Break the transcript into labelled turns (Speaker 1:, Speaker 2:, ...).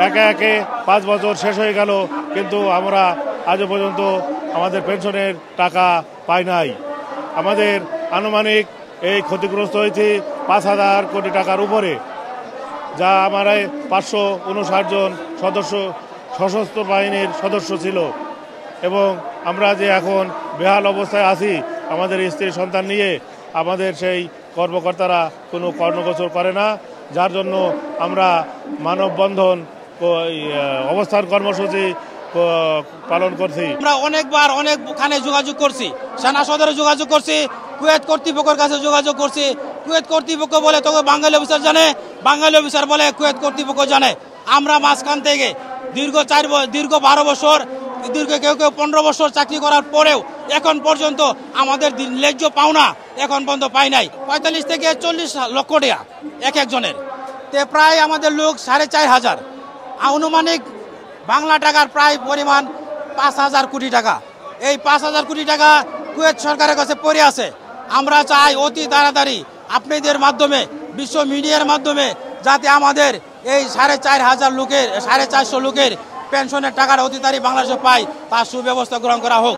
Speaker 1: একে একে 5 বছর শেষ হয়ে গেল, কিন্তু আমরা আজও পর্যন্ত আমাদের পেনশনের টাকা পাই নাই। আমাদের আনুমানিক এই ক্ষতিগ্রস্ত হয়েছে 5,000 কোটি টাকার উপরে, যা আমার 559 জন সদস্য সশস্ত্র বাহিনীর সদস্য ছিল। এবং আমরা যে এখন বেহাল অবস্থায় আছি, আমাদের স্ত্রী সন্তান নিয়ে আমাদের সেই কর্মকর্তারা কোনো কর্মগোচর করে না, যার জন্য আমরা মানববন্ধন অবস্থান কর্মসূচি পালন করছি।
Speaker 2: আমরা অনেকবার অনেকখানে যোগাযোগ করছি, সেনা সদরে যোগাযোগ করছি, কুয়েত কর্তৃপক্ষের কাছে যোগাযোগ করছি। কুয়েত কর্তৃপক্ষ বলে তোকে বাঙালি অফিসার জানে, বাঙালি অফিসার বলে কুয়েত কর্তৃপক্ষ জানে। আমরা মাঝখান থেকে দীর্ঘ 12 বছর, কেউ 15 বছর চাকরি করার পরেও এখন পর্যন্ত আমাদের ন্যায্য পাওনা এখন পর্যন্ত পাই নাই। 45 থেকে 40 লক্ষ টাকা এক একজনের, তে প্রায় আমাদের লোক 4,500, আনুমানিক বাংলা টাকার প্রায় পরিমাণ 5,000 কোটি টাকা। এই 5,000 কোটি টাকা কুয়েত সরকারের কাছে পড়ে আছে। আমরা চাই অতি তাড়াতাড়ি আপনাদের মাধ্যমে, বিশ্ব মিডিয়ার মাধ্যমে, যাতে আমাদের এই 4,500 লোকের 450 লোকের পেনশনের টাকাটা অতি তাড়াতাড়ি বাংলাদেশে পায়, তার সুব্যবস্থা গ্রহণ করা হোক।